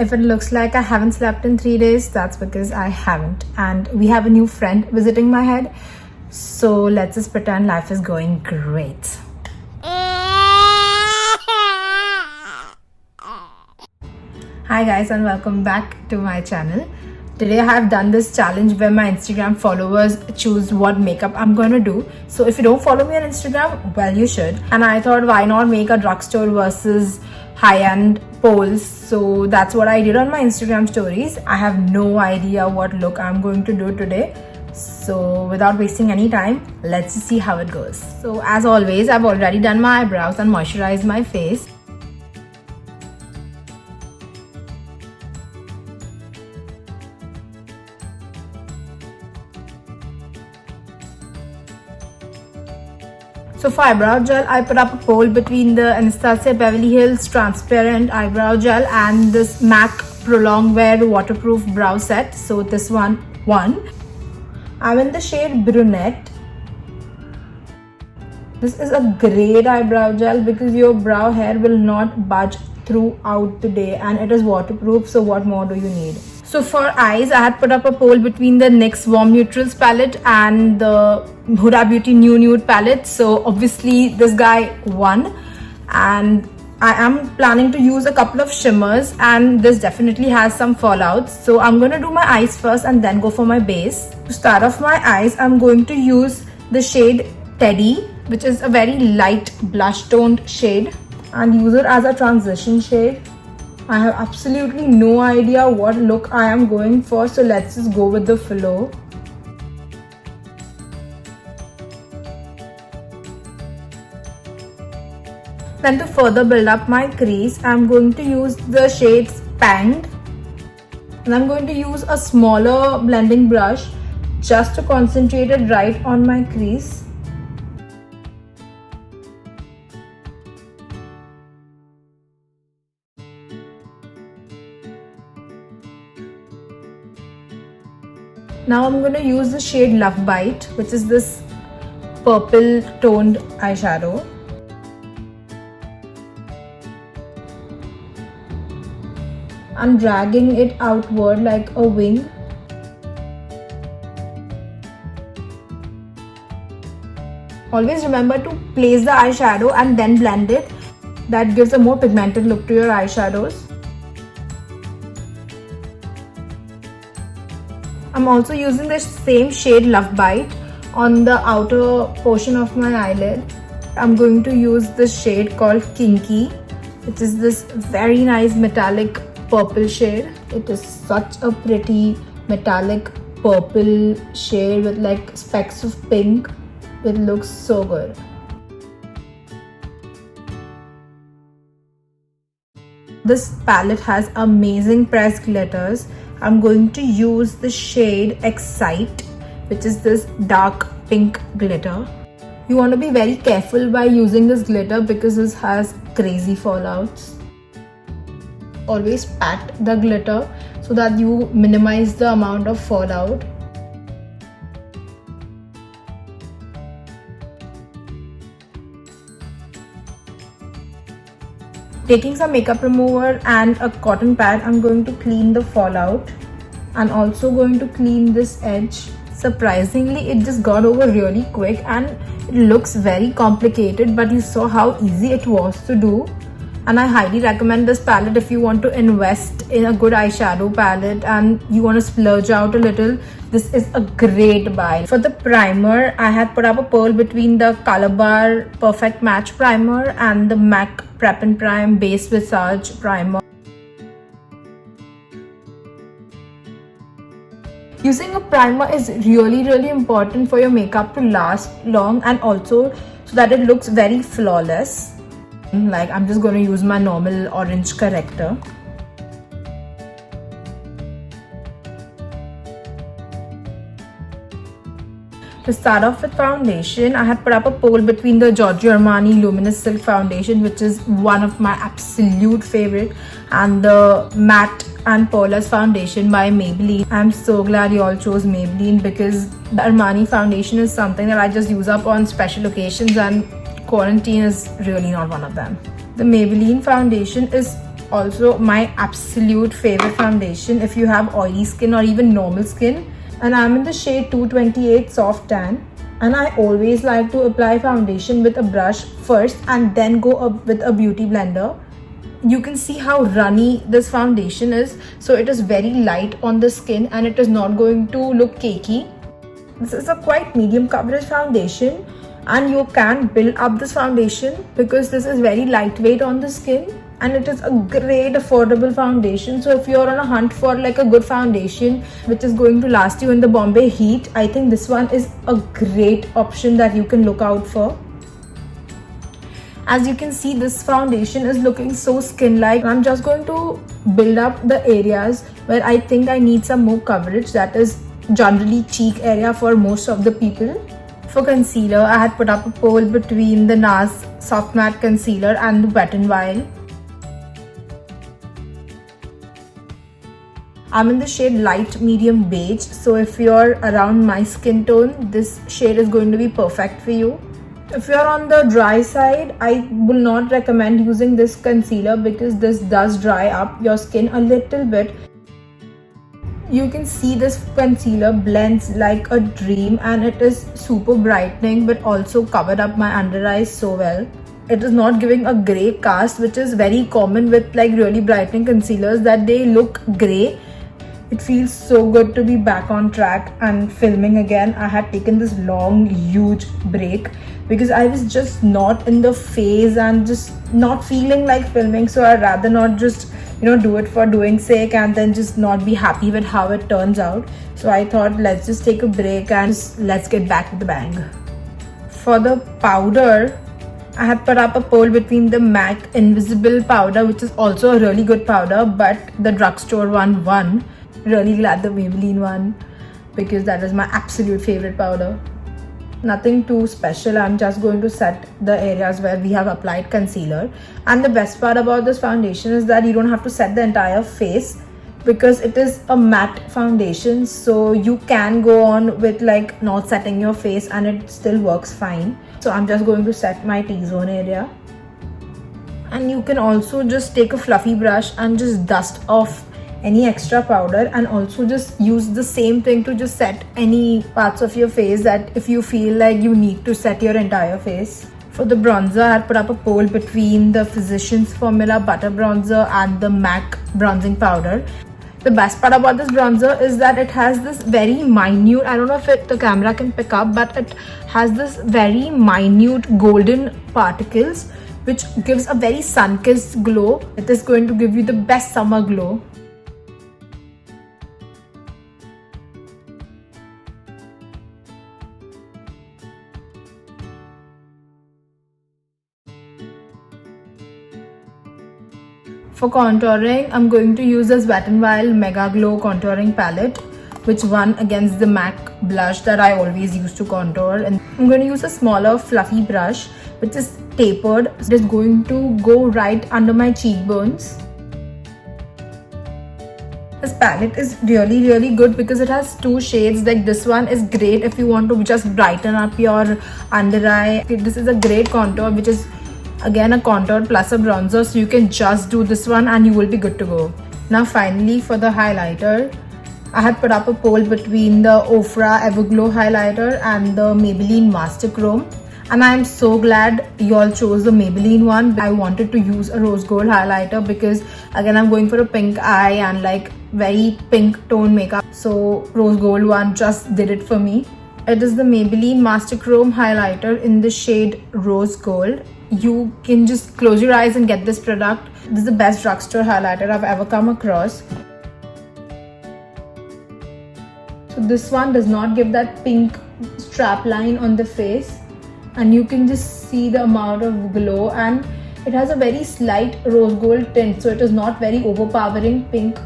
If it looks like I haven't slept in 3 days, that's because I haven't. And we have a new friend visiting my head. So let's just pretend life is going great. Hi guys, and welcome back to my channel. Today I have done this challenge where my Instagram followers choose what makeup I'm gonna do. So if you don't follow me on Instagram, well, you should. And I thought, why not make a drugstore versus high-end polls? So that's what I did on my Instagram stories. I have no idea what look I'm going to do today. So without wasting any time, let's see how it goes. So as always, I've already done my eyebrows and moisturized my face. So for eyebrow gel, I put up a poll between the Anastasia Beverly Hills Transparent Eyebrow Gel and this MAC Prolong Wear Waterproof Brow Set. So this one won. I'm in the shade Brunette. This is a great eyebrow gel because your brow hair will not budge throughout the day and it is waterproof, so what more do you need? So for eyes, I had put up a poll between the NYX Warm Neutrals palette and the Huda Beauty New Nude palette. So obviously this guy won, and I am planning to use a couple of shimmers, and this definitely has some fallouts. So I'm going to do my eyes first and then go for my base. To start off my eyes, I'm going to use the shade Teddy, which is a very light blush toned shade, and use it as a transition shade. I have absolutely no idea what look I am going for, so let's just go with the flow. Then to further build up my crease, I'm going to use the shade Spanged, and I'm going to use a smaller blending brush just to concentrate it right on my crease. Now I'm going to use the shade Love Bite, which is this purple toned eyeshadow. I'm dragging it outward like a wing. Always remember to place the eyeshadow and then blend it. That gives a more pigmented look to your eyeshadows. I'm also using the same shade Love Bite on the outer portion of my eyelid. I'm going to use this shade called Kinky, which is this very nice metallic purple shade. It is such a pretty metallic purple shade with like specks of pink. It looks so good. This palette has amazing pressed glitters. I'm going to use the shade Excite, which is this dark pink glitter. You want to be very careful by using this glitter because this has crazy fallouts. Always pat the glitter so that you minimize the amount of fallout. Taking some makeup remover and a cotton pad, I'm going to clean the fallout and also going to clean this edge. Surprisingly, it just got over really quick and it looks very complicated, but you saw how easy it was to do. And I highly recommend this palette if you want to invest in a good eyeshadow palette and you want to splurge out a little. This is a great buy. For the primer, I had put up a poll between the Calabar Perfect Match Primer and the MAC Prep and Prime Base Visage Primer. Using a primer is really important for your makeup to last long and also so that it looks very flawless. Like, I'm just going to use my normal orange corrector. To start off with foundation, I had put up a poll between the Giorgio Armani Luminous Silk Foundation, which is one of my absolute favorite, and the Matte and Poreless Foundation by Maybelline. I'm so glad you all chose Maybelline because the Armani foundation is something that I just use up on special occasions, and quarantine is really not one of them. The Maybelline foundation is also my absolute favorite foundation if you have oily skin or even normal skin. And I'm in the shade 228 Soft Tan. And I always like to apply foundation with a brush first and then go up with a beauty blender. You can see how runny this foundation is, so it is very light on the skin and it is not going to look cakey. This is a quite medium coverage foundation, and you can build up this foundation because this is very lightweight on the skin and it is a great affordable foundation. So if you're on a hunt for like a good foundation which is going to last you in the Bombay heat, I think this one is a great option that you can look out for. As you can see, this foundation is looking so skin-like. I'm just going to build up the areas where I think I need some more coverage, that is generally cheek area for most of the people. For concealer, I had put up a poll between the NARS Soft Matte Concealer and the Wet n Wild. I'm in the shade light medium beige, so if you're around my skin tone, this shade is going to be perfect for you. If you're on the dry side, I will not recommend using this concealer because this does dry up your skin a little bit. You can see this concealer blends like a dream and it is super brightening but also covered up my under eyes so well. It is not giving a grey cast, which is very common with like really brightening concealers, that they look grey. It feels so good to be back on track and filming again. I had taken this long, huge break because I was just not in the phase and just not feeling like filming. So I'd rather not just, do it for doing sake and then just not be happy with how it turns out. So I thought, let's just take a break and let's get back with the bang. For the powder, I had put up a poll between the MAC Invisible powder, which is also a really good powder, but the drugstore one won. Really glad the Maybelline one, because that is my absolute favorite powder. Nothing too special. I'm just going to set the areas where we have applied concealer. And the best part about this foundation is that you don't have to set the entire face because it is a matte foundation, so you can go on with like not setting your face and it still works fine. So I'm just going to set my T-zone area. And you can also just take a fluffy brush and just dust off any extra powder, and also just use the same thing to just set any parts of your face that if you feel like you need to set your entire face. For the bronzer, I had put up a poll between the Physicians Formula Butter Bronzer and the MAC Bronzing Powder. The best part about this bronzer is that it has this very minute, I don't know if the camera can pick up, but it has this very minute golden particles which gives a very sun-kissed glow. It is going to give you the best summer glow. For contouring, I'm going to use this Wet n Wild Mega Glow Contouring Palette, which won against the MAC blush that I always use to contour. And I'm going to use a smaller fluffy brush, which is tapered. It is going to go right under my cheekbones. This palette is really good because it has two shades. Like this one is great if you want to just brighten up your under eye. This is a great contour, which is again a contour plus a bronzer, so you can just do this one and you will be good to go. Now finally, for the highlighter, I had put up a poll between the Ofra Everglow highlighter and the Maybelline Master Chrome, and I am so glad you all chose the Maybelline one. I wanted to use a rose gold highlighter because again I'm going for a pink eye and like very pink tone makeup, so rose gold one just did it for me. It is the Maybelline Master Chrome highlighter in the shade Rose Gold. You can just close your eyes and get this product. This is the best drugstore highlighter I've ever come across. So this one does not give that pink strap line on the face, and you can just see the amount of glow, and it has a very slight rose gold tint, so it is not very overpowering pink.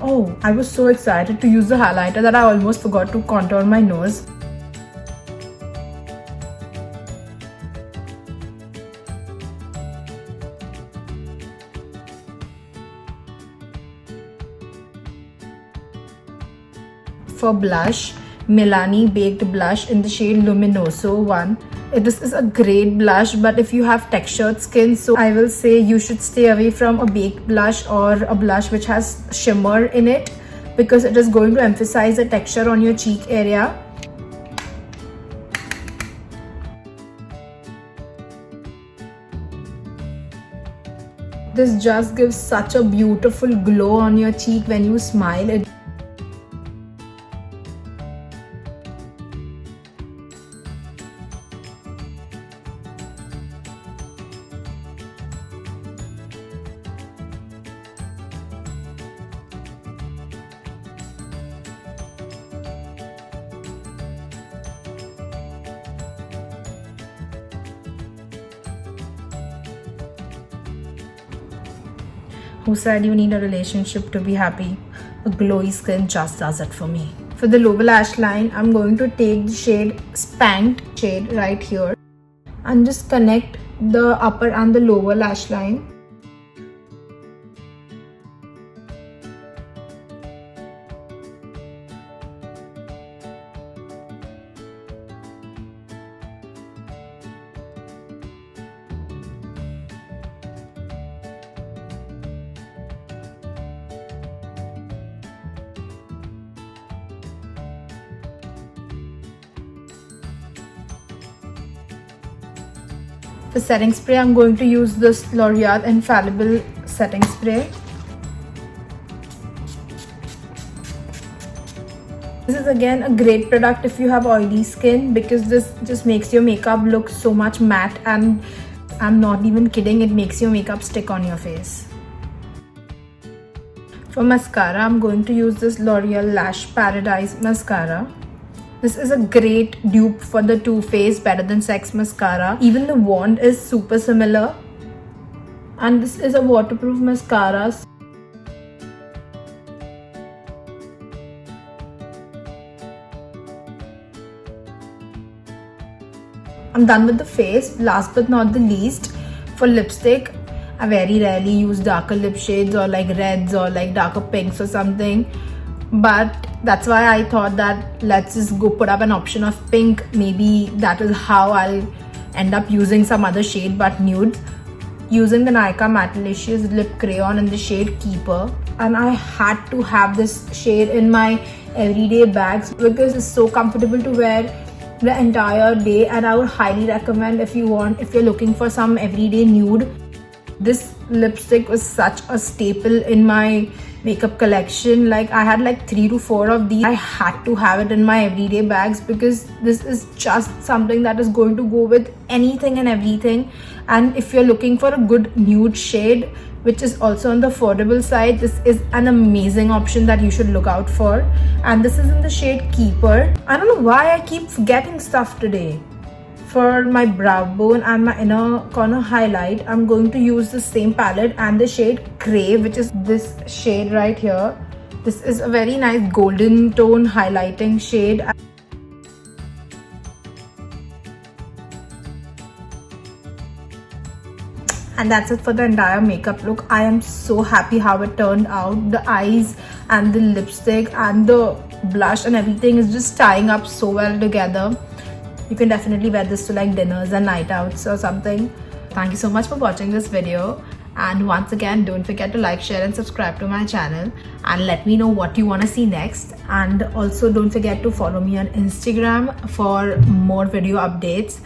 Oh, I was so excited to use the highlighter that I almost forgot to contour my nose. for blush, Milani Baked Blush in the shade Luminoso 1. This is a great blush, but if you have textured skin, so I will say you should stay away from a baked blush or a blush which has shimmer in it, because it is going to emphasize the texture on your cheek area. This just gives such a beautiful glow on your cheek when you smile. Who said you need a relationship to be happy? A glowy skin just does it for me. For the lower lash line, I'm going to take the shade Spanked shade right here and just connect the upper and the lower lash line. The setting spray, I'm going to use this L'Oreal Infallible setting spray. This is again a great product if you have oily skin, because this just makes your makeup look so much matte, and I'm not even kidding, it makes your makeup stick on your face. For mascara, I'm going to use this L'Oreal Lash Paradise mascara. This is a great dupe for the Too Faced Better Than Sex mascara. Even the wand is super similar. And this is a waterproof mascara. I'm done with the face. Last but not the least, for lipstick, I very rarely use darker lip shades or like reds or like darker pinks or something. But that's why I thought that let's just go put up an option of pink. Maybe that is how I'll end up using some other shade but nude. Using the Nykaa Mattelicious lip crayon in the shade Keeper. And I had to have this shade in my everyday bags because it's so comfortable to wear the entire day, and I would highly recommend if you're looking for some everyday nude. This lipstick was such a staple in my makeup collection. Like I had like 3 to 4 of these. I had to have it in my everyday bags because this is just something that is going to go with anything and everything. And if you're looking for a good nude shade which is also on the affordable side, this is an amazing option that you should look out for. And this is in the shade Keeper. I don't know why I keep forgetting stuff today. For my brow bone and my inner corner highlight, I'm going to use the same palette and the shade Crave, which is this shade right here. This is a very nice golden tone highlighting shade. And that's it for the entire makeup look. I am so happy how it turned out. The eyes and the lipstick and the blush and everything is just tying up so well together. You can definitely wear this to like dinners and night outs or something. Thank you so much for watching this video. And once again, don't forget to like, share and subscribe to my channel. And let me know what you want to see next. And also don't forget to follow me on Instagram for more video updates.